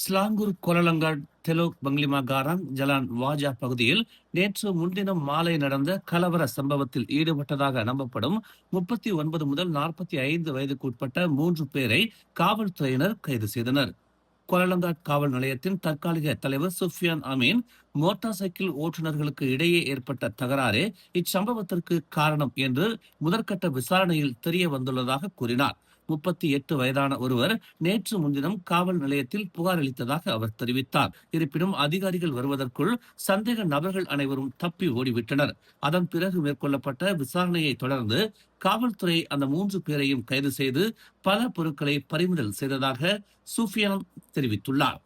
Selangor Kuala Langat Telok பங்லிமா காராங் Jalan Waja பகுதியில் நேற்று முன்தினம் மாலை நடந்த கலவர சம்பவத்தில் ஈடுபட்டதாக நம்பப்படும் 39 முதல் 45 வயதுக்கு உட்பட்ட 3 பேரை காவல்துறையினர் கைது செய்தனர். கோலலங்காட் காவல் நிலையத்தின் தற்காலிக தலைவர் சுஃபியான் அமீன், மோட்டார் சைக்கிள் ஓட்டுநர்களுக்கு இடையே ஏற்பட்ட தகராறே இச்சம்பவத்திற்கு காரணம் என்று முதற்கட்ட விசாரணையில் தெரிய வந்துள்ளதாக கூறினார். 38 வயதான ஒருவர் நேற்று முன்தினம் காவல் நிலையத்தில் புகார் அளித்ததாக அவர் தெரிவித்தார். இருப்பினும் அதிகாரிகள் வருவதற்குள் சந்தேக நபர்கள் அனைவரும் தப்பி ஓடிவிட்டனர். அதன் பிறகு மேற்கொள்ளப்பட்ட விசாரணையை தொடர்ந்து காவல்துறை அந்த 3 பேரையும் கைது செய்து பல பொருட்களை பறிமுதல் செய்ததாக சூஃபியான் தெரிவித்துள்ளார்.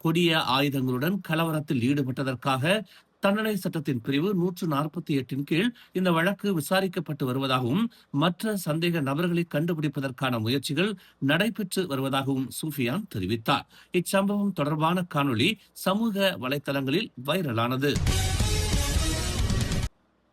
கொடிய ஆயுதங்களுடன் கலவரத்தில் ஈடுபட்டதற்காக தண்டனை சட்டத்தின் பிரிவு 148 கீழ் இந்த வழக்கு விசாரிக்கப்பட்டு வருவதாகவும் மற்ற சந்தேக நபர்களை கண்டுபிடிப்பதற்கான முயற்சிகள் நடைபெற்று வருவதாகவும் சூஃபியான் தெரிவித்தார். இச்சம்பவம் தொடர்பான காணொளி சமூக வலைதளங்களில் வைரலானது.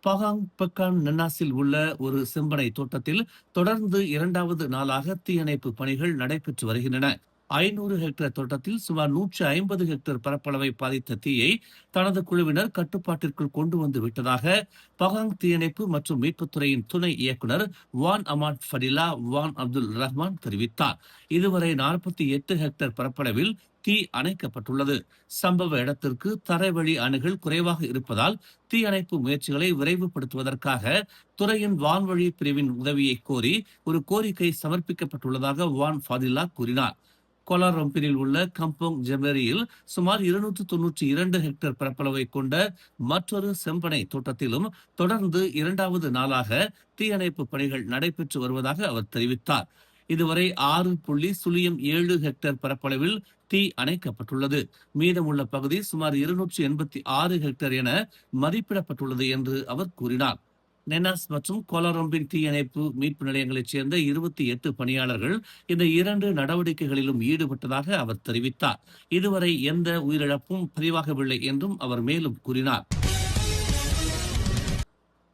பகாங் பக்கான் நன்னாஸில் உள்ள ஒரு செம்பனை தோட்டத்தில் தொடர்ந்து 2வது நாளாக தீயணைப்பு பணிகள் நடைபெற்று வருகின்றன. 500 ஹெக்டேர் தோட்டத்தில் சுமார் 150 ஹெக்டேர் பரப்பளவை பாதித்த தீயை தனது குழுவினர் கட்டுப்பாட்டிற்குள் கொண்டு வந்து விட்டதாக பகாங் தீயணைப்பு மற்றும் மீட்புத்துறையின் துணை இயக்குனர் வான் அமாட் ஃபடிலா வான் அப்துல் ரஹ்மான் தெரிவித்தார். இதுவரை 48 ஹெக்டேர் பரப்பளவில் தீ அணைக்கப்பட்டுள்ளது. சம்பவ இடத்திற்கு தரைவழி அணுகல் குறைவாக இருப்பதால் தீயணைப்பு முயற்சிகளை விரைவுபடுத்துவதற்காக துறையின் வான்வழி பிரிவின் உதவியை கோரி ஒரு கோரிக்கை சமர்ப்பிக்கப்பட்டுள்ளதாக வான் ஃபாதில்லா கூறினார். கோலாரம்பினில் உள்ள கம்போங் ஜெமேரியில் சுமார் 292 ஹெக்டேர் பரப்பளவை கொண்ட மற்றொரு செம்பனை தோட்டத்திலும் தொடர்ந்து 2வது நாளாக தீயணைப்பு பணிகள் நடைபெற்று வருவதாக அவர் தெரிவித்தார். இதுவரை 6.07 ஹெக்டேர் பரப்பளவில் தீ அணைக்கப்பட்டுள்ளது. மீதமுள்ள பகுதி சுமார் 286 ஹெக்டேர் என மதிப்பிடப்பட்டுள்ளது என்று அவர் கூறினார். நெனாஸ் மற்றும் கோலாரம்பின் தீயணைப்பு மீட்பு நிலையங்களைச் சேர்ந்த 28 பணியாளர்கள் இந்த 2 நடவடிக்கைகளிலும் ஈடுபட்டதாக அவர் தெரிவித்தார். இதுவரை எந்த உயிரிழப்பும் பதிவாகவில்லை என்றும் அவர் மேலும் கூறினார்.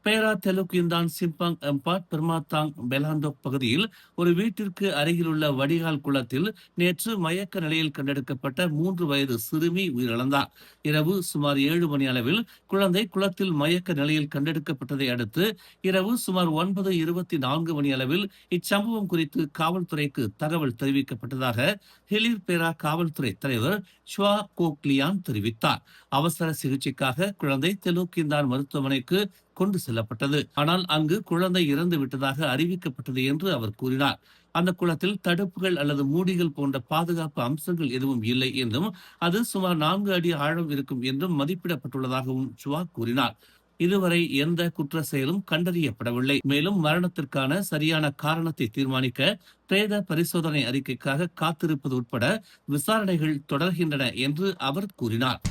பேரா தெலுக்கிந்தான் சிம்பாங் எம்பாட் பெர்மாத்தாங் பெலாந்தோக் பகுதியில் ஒரு வீட்டிற்கு அருகிலுள்ள வடிகால் குளத்தில் நேற்று மயக்க நிலையில் கண்டெடுக்கப்பட்ட 3 வயது சிறுமி உயிரிழந்தார். இரவு சுமார் 7 மணி அளவில் குழந்தை குளத்தில் மயக்க நிலையில் கண்டெடுக்கப்பட்டதை அடுத்து இரவு சுமார் 9:24 மணி அளவில் இச்சம்பவம் குறித்து காவல்துறைக்கு தகவல் தெரிவிக்கப்பட்டதாக ஹிலிர் பேரா காவல்துறை தலைவர் ஷுவா கோக்லியான் தெரிவித்தார். அவசர சிகிச்சைக்காக குழந்தை தெலுக்கிந்தான் மருத்துவமனைக்கு கொண்டு செல்லப்பட்டது. ஆனால் அங்கு குழந்தை இறந்து விட்டதாக அறிவிக்கப்பட்டது என்று அவர் கூறினார். அந்த குளத்தில் தடுப்புகள் அல்லது மூடிகள் போன்ற பாதுகாப்பு அம்சங்கள் எதுவும் இல்லை என்றும் அது சுமார் 4 அடி ஆழம் இருக்கும் என்றும் மதிப்பிடப்பட்டுள்ளதாகவும் சுவா கூறினார். இதுவரை எந்த குற்ற செயலும் கண்டறியப்படவில்லை. மேலும் மரணத்திற்கான சரியான காரணத்தை தீர்மானிக்க பிரேத பரிசோதனை அறிக்கைக்காக காத்திருப்பது உட்பட விசாரணைகள் தொடர்கின்றன என்று அவர் கூறினார்.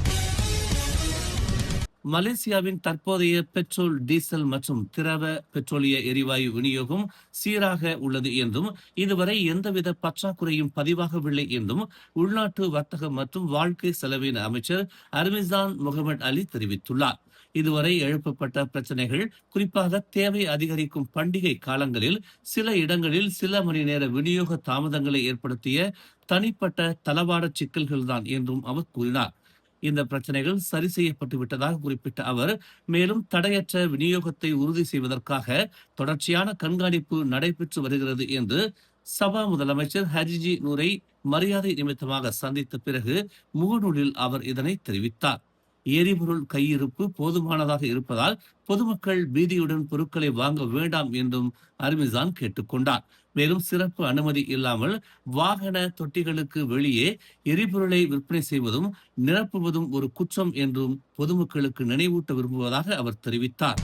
மலேசியாவின் தற்போதைய பெட்ரோல், டீசல் மற்றும் திரவ பெட்ரோலிய எரிவாயு விநியோகம் சீராக உள்ளது என்றும் இதுவரை எந்தவித பற்றாக்குறையும் பதிவாகவில்லை என்றும் உள்நாட்டு வர்த்தகம் மற்றும் வாழ்க்கை செலவின அமைச்சர் அர்மிசான் முகமது அலி தெரிவித்துள்ளார். இதுவரை எழுப்பப்பட்ட பிரச்சனைகள் குறிப்பாக தேவை அதிகரிக்கும் பண்டிகை காலங்களில் சில இடங்களில் சில மணி நேர விநியோக தாமதங்களை ஏற்படுத்திய தனிப்பட்ட தளவாட சிக்கல்கள்தான் என்றும் அவர் கூறினார். இந்த பிரச்சனைகள் சரி செய்யப்பட்டு விட்டதாக குறிப்பிட்ட அவர் மேலும் தடையற்ற விநியோகத்தை உறுதி செய்வதற்காக தொடர்ச்சியான கண்காணிப்பு நடைபெற்று வருகிறது என்று சபா முதலமைச்சர் ஹஜிஜி நூரை மரியாதை நிமித்தமாக சந்தித்த பிறகு முகநூலில் அவர் இதனை தெரிவித்தார். எரிபொருள் கையிருப்பு போதுமானதாக இருப்பதால் பொதுமக்கள் பீதியுடன் பொருட்களை வாங்க வேண்டாம் என்றும் அர்மிசான் கேட்டுக்கொண்டார். மேலும் சிறப்பு அனுமதி இல்லாமல் வாகன தொட்டிகளுக்கு வெளியே எரிபொருளை விற்பனை செய்வதும் நிரப்புவதும் ஒரு குற்றம் என்றும் பொதுமக்களுக்கு நினைவூட்ட விரும்புவதாக அவர் தெரிவித்தார்.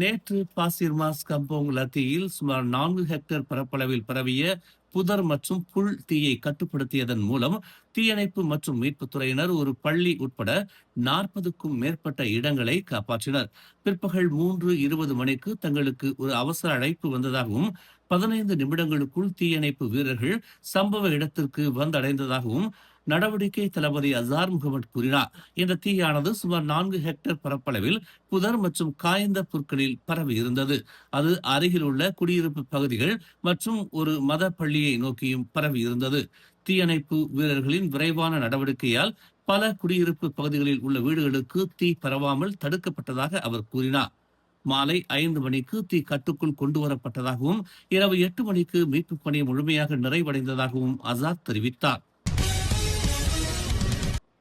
நேற்று பாசிர் மாஸ் கம்போங் லத்தியில் சுமார் 4 ஹெக்டேர் பரப்பளவில் பரவிய புதர் மற்றும் புல் தீயை கட்டுப்படுத்தியதன் மூலம் தீயணைப்பு மற்றும் மீட்புத் துறையினர் ஒரு பள்ளி உட்பட 40க்கும் மேற்பட்ட இடங்களை காப்பாற்றினர். பிற்பகல் 3:20 மணிக்கு தங்களுக்கு ஒரு அவசர அழைப்பு வந்ததாகவும் 15 நிமிடங்களுக்குள் தீயணைப்பு வீரர்கள் சம்பவ இடத்திற்கு வந்தடைந்ததாகவும் நடவடிக்கை தளபதி அசார் முகமது கூறினார். இந்த தீயானது சுமார் 4 ஹெக்டேர் பரப்பளவில் புதர் மற்றும் காய்ந்த புற்களில் பரவி இருந்தது. அது அருகில் உள்ள குடியிருப்பு பகுதிகள் மற்றும் ஒரு மத பள்ளியை நோக்கியும் பரவி இருந்தது. தீயணைப்பு வீரர்களின் விரைவான நடவடிக்கையால் பல குடியிருப்பு பகுதிகளில் உள்ள வீடுகளுக்கு தீ பரவாமல் தடுக்கப்பட்டதாக அவர் கூறினார். மாலை 5 மணிக்கு தீ கட்டுக்குள் கொண்டு வரப்பட்டதாகவும் இரவு 8 மணிக்கு மீட்புப் பணி முழுமையாக நிறைவடைந்ததாகவும் அசாத் தெரிவித்தார்.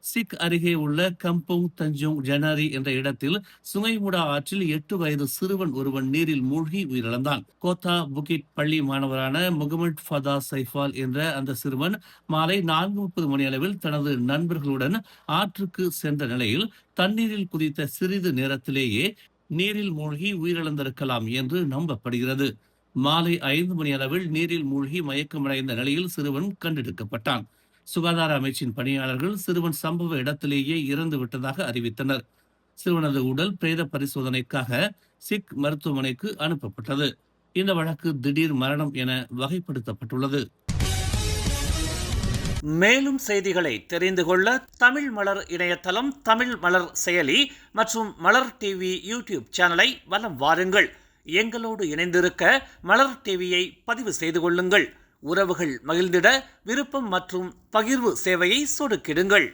சிக் அருகே உள்ள கம்போங் தஞ்சோங் ஜனாரி என்ற இடத்தில் சுங்கைமுடா ஆற்றில் 8 வயது சிறுவன் ஒருவன் நீரில் மூழ்கி உயிரிழந்தான். கோத்தா புகிட் பள்ளி மாணவரான முகமது ஃபதா சைஃபால் என்ற அந்த சிறுவன் மாலை 4:30 மணி அளவில் தனது நண்பர்களுடன் ஆற்றுக்கு சென்ற நிலையில் தண்ணீரில் குதித்த சிறிது நேரத்திலேயே நீரில் மூழ்கி உயிரிழந்திருக்கலாம் என்று நம்பப்படுகிறது. மாலை 5 மணி அளவில் நீரில் மூழ்கி மயக்கமடைந்த நிலையில் சிறுவன் கண்டெடுக்கப்பட்டான். சுகாதார அமைச்சின் பணியாளர்கள் சிறுவன் சம்பவ இடத்திலேயே இறந்து விட்டதாக அறிவித்தனர். சிறுவனது உடல் பிரேத பரிசோதனைக்காக சிக் மருத்துவமனைக்கு அனுப்பப்பட்டது. இந்த வழக்கு திடீர் மரணம் என வகைப்படுத்தப்பட்டுள்ளது. மேலும் செய்திகளை தெரிந்து கொள்ள தமிழ் மலர் இணையதளம், தமிழ் மலர் செயலி மற்றும் மலர் டிவி யூடியூப் சேனலை வலம் வாருங்கள். எங்களோடு இணைந்திருக்க மலர் டிவியை பதிவு செய்து கொள்ளுங்கள். உறவுகள் மகிழ்ந்திட விருப்பம் மற்றும் பகிர்வு சேவையை சொடுக்கிடுங்கள்.